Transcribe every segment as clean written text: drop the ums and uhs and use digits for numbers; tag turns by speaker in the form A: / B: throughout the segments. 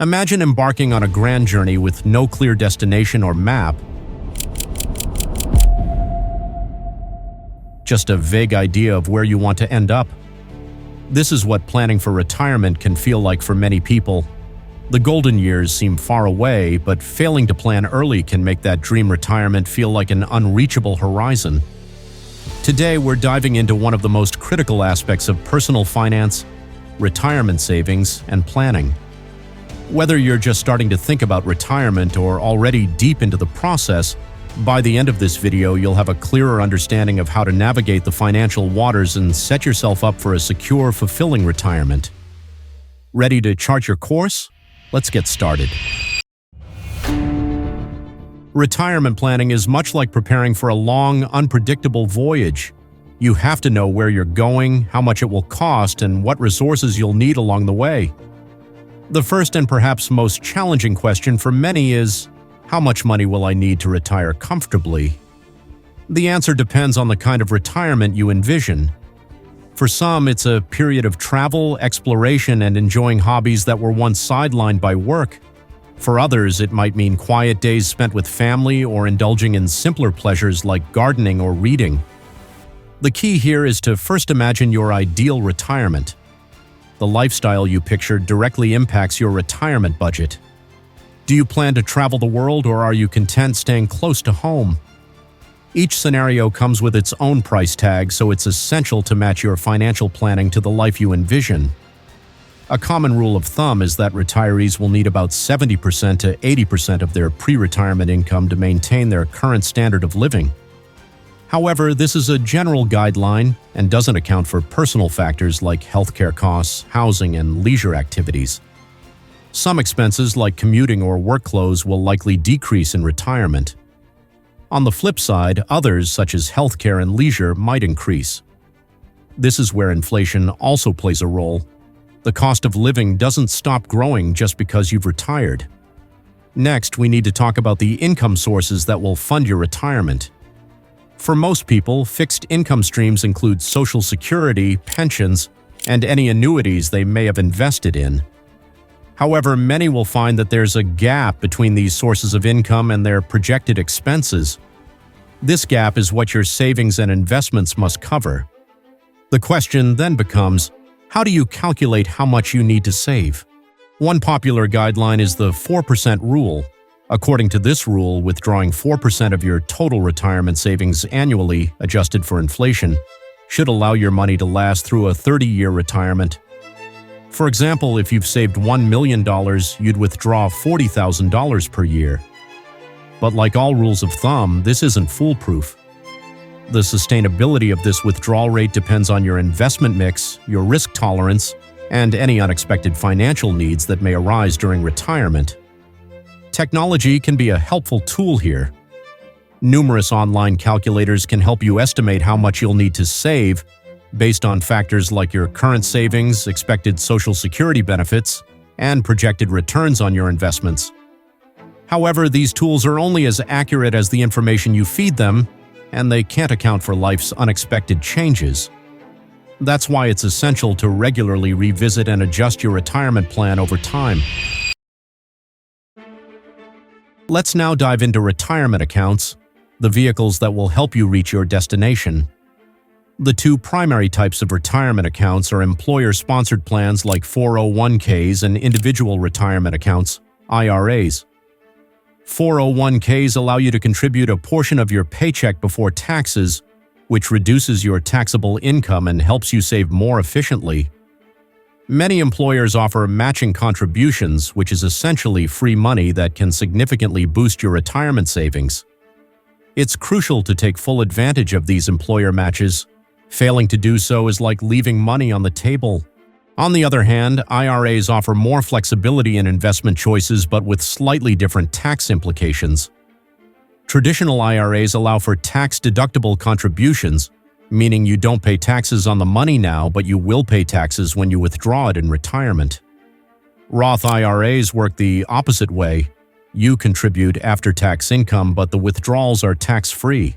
A: Imagine embarking on a grand journey with no clear destination or map, just a vague idea of where you want to end up. This is what planning for retirement can feel like for many people. The golden years seem far away, but failing to plan early can make that dream retirement feel like an unreachable horizon. Today, we're diving into one of the most critical aspects of personal finance, retirement savings, and planning. Whether you're just starting to think about retirement or already deep into the process, by the end of this video, you'll have a clearer understanding of how to navigate the financial waters and set yourself up for a secure, fulfilling retirement. Ready to chart your course? Let's get started. Retirement planning is much like preparing for a long, unpredictable voyage. You have to know where you're going, how much it will cost, and what resources you'll need along the way. The first and perhaps most challenging question for many is, how much money will I need to retire comfortably? The answer depends on the kind of retirement you envision. For some, it's a period of travel, exploration, and enjoying hobbies that were once sidelined by work. For others, it might mean quiet days spent with family or indulging in simpler pleasures like gardening or reading. The key here is to first imagine your ideal retirement. The lifestyle you picture directly impacts your retirement budget. Do you plan to travel the world, or are you content staying close to home? Each scenario comes with its own price tag, so it's essential to match your financial planning to the life you envision. A common rule of thumb is that retirees will need about 70% to 80% of their pre-retirement income to maintain their current standard of living. However, this is a general guideline and doesn't account for personal factors like healthcare costs, housing, and leisure activities. Some expenses like commuting or work clothes will likely decrease in retirement. On the flip side, others such as healthcare and leisure might increase. This is where inflation also plays a role. The cost of living doesn't stop growing just because you've retired. Next, we need to talk about the income sources that will fund your retirement. For most people, fixed income streams include Social Security, pensions, and any annuities they may have invested in. However, many will find that there's a gap between these sources of income and their projected expenses. This gap is what your savings and investments must cover. The question then becomes, how do you calculate how much you need to save? One popular guideline is the 4% rule. According to this rule, withdrawing 4% of your total retirement savings annually, adjusted for inflation, should allow your money to last through a 30-year retirement. For example, if you've saved $1 million, you'd withdraw $40,000 per year. But like all rules of thumb, this isn't foolproof. The sustainability of this withdrawal rate depends on your investment mix, your risk tolerance, and any unexpected financial needs that may arise during retirement. Technology can be a helpful tool here. Numerous online calculators can help you estimate how much you'll need to save based on factors like your current savings, expected Social Security benefits, and projected returns on your investments. However, these tools are only as accurate as the information you feed them, and they can't account for life's unexpected changes. That's why it's essential to regularly revisit and adjust your retirement plan over time. Let's now dive into retirement accounts, the vehicles that will help you reach your destination. The two primary types of retirement accounts are employer-sponsored plans like 401ks and individual retirement accounts, IRAs. 401ks allow you to contribute a portion of your paycheck before taxes, which reduces your taxable income and helps you save more efficiently. Many employers offer matching contributions, which is essentially free money that can significantly boost your retirement savings. It's crucial to take full advantage of these employer matches. Failing to do so is like leaving money on the table. On the other hand, IRAs offer more flexibility in investment choices but with slightly different tax implications. Traditional IRAs allow for tax-deductible contributions, meaning you don't pay taxes on the money now, but you will pay taxes when you withdraw it in retirement. Roth IRAs work the opposite way. You contribute after-tax income, but the withdrawals are tax-free.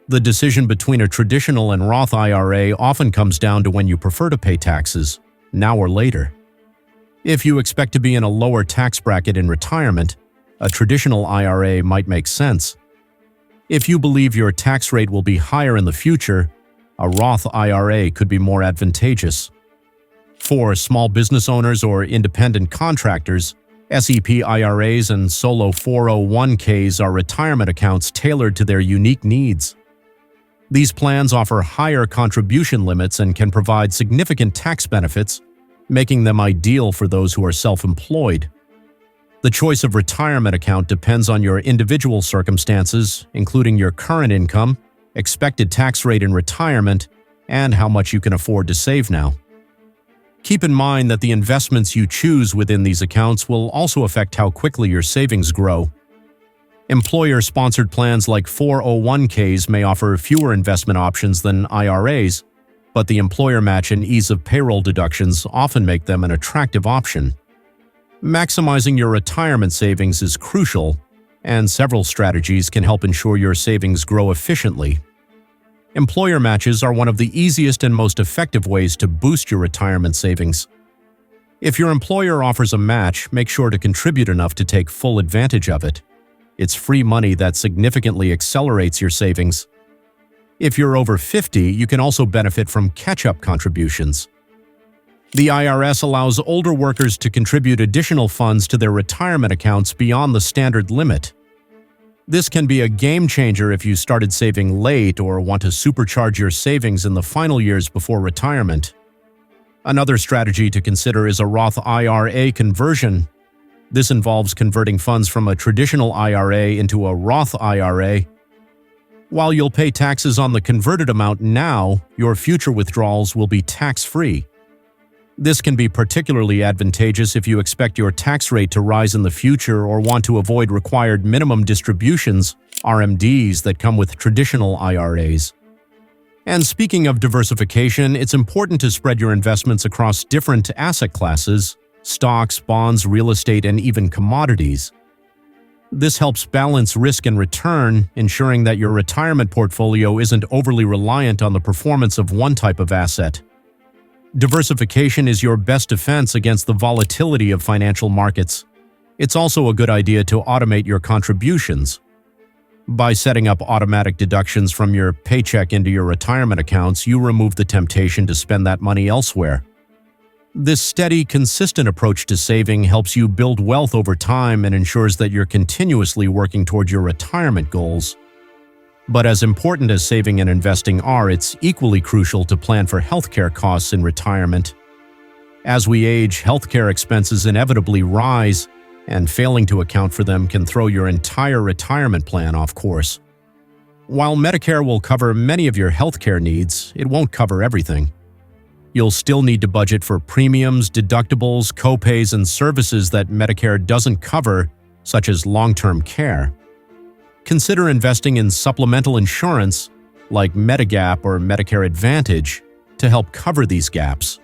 A: The decision between a traditional and Roth IRA often comes down to when you prefer to pay taxes, now or later. If you expect to be in a lower tax bracket in retirement, a traditional IRA might make sense. If you believe your tax rate will be higher in the future, a Roth IRA could be more advantageous. For small business owners or independent contractors, SEP IRAs and solo 401ks are retirement accounts tailored to their unique needs. These plans offer higher contribution limits and can provide significant tax benefits, making them ideal for those who are self-employed. The choice of retirement account depends on your individual circumstances, including your current income, expected tax rate in retirement, and how much you can afford to save now. Keep in mind that the investments you choose within these accounts will also affect how quickly your savings grow. Employer-sponsored plans like 401ks may offer fewer investment options than IRAs, but the employer match and ease of payroll deductions often make them an attractive option. Maximizing your retirement savings is crucial, and several strategies can help ensure your savings grow efficiently. Employer matches are one of the easiest and most effective ways to boost your retirement savings. If your employer offers a match, make sure to contribute enough to take full advantage of it. It's free money that significantly accelerates your savings. If you're over 50, you can also benefit from catch-up contributions. The IRS allows older workers to contribute additional funds to their retirement accounts beyond the standard limit. This can be a game changer if you started saving late or want to supercharge your savings in the final years before retirement. Another strategy to consider is a Roth IRA conversion. This involves converting funds from a traditional IRA into a Roth IRA. While you'll pay taxes on the converted amount now, your future withdrawals will be tax-free. This can be particularly advantageous if you expect your tax rate to rise in the future or want to avoid required minimum distributions, RMDs, that come with traditional IRAs. And speaking of diversification, it's important to spread your investments across different asset classes: stocks, bonds, real estate, and even commodities. This helps balance risk and return, ensuring that your retirement portfolio isn't overly reliant on the performance of one type of asset. Diversification is your best defense against the volatility of financial markets. It's also a good idea to automate your contributions. By setting up automatic deductions from your paycheck into your retirement accounts, you remove the temptation to spend that money elsewhere. This steady, consistent approach to saving helps you build wealth over time and ensures that you're continuously working toward your retirement goals. But as important as saving and investing are, it's equally crucial to plan for healthcare costs in retirement. As we age, healthcare expenses inevitably rise, and failing to account for them can throw your entire retirement plan off course. While Medicare will cover many of your healthcare needs, it won't cover everything. You'll still need to budget for premiums, deductibles, copays, and services that Medicare doesn't cover, such as long-term care. Consider investing in supplemental insurance, like Medigap or Medicare Advantage, to help cover these gaps.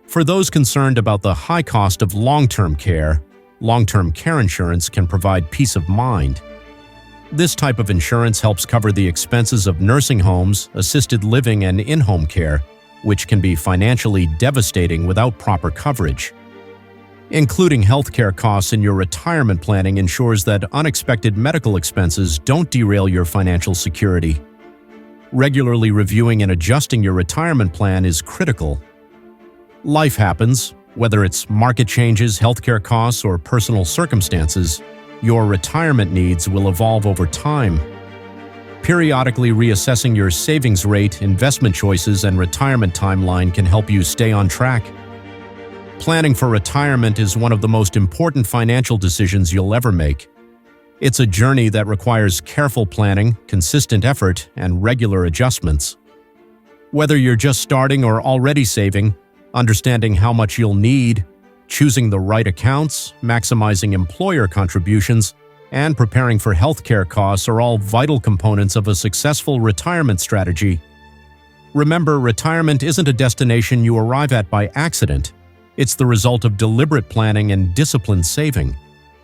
A: For those concerned about the high cost of long-term care insurance can provide peace of mind. This type of insurance helps cover the expenses of nursing homes, assisted living, and in-home care, which can be financially devastating without proper coverage. Including healthcare costs in your retirement planning ensures that unexpected medical expenses don't derail your financial security. Regularly reviewing and adjusting your retirement plan is critical. Life happens, whether it's market changes, healthcare costs, or personal circumstances. Your retirement needs will evolve over time. Periodically reassessing your savings rate, investment choices, and retirement timeline can help you stay on track. Planning for retirement is one of the most important financial decisions you'll ever make. It's a journey that requires careful planning, consistent effort, and regular adjustments. Whether you're just starting or already saving, understanding how much you'll need, choosing the right accounts, maximizing employer contributions, and preparing for healthcare costs are all vital components of a successful retirement strategy. Remember, retirement isn't a destination you arrive at by accident. It's the result of deliberate planning and disciplined saving.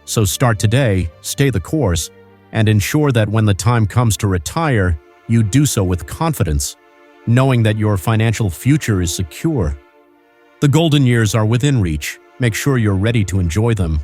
A: So start today, stay the course, and ensure that when the time comes to retire, you do so with confidence, knowing that your financial future is secure. The golden years are within reach, Make sure you're ready to enjoy them.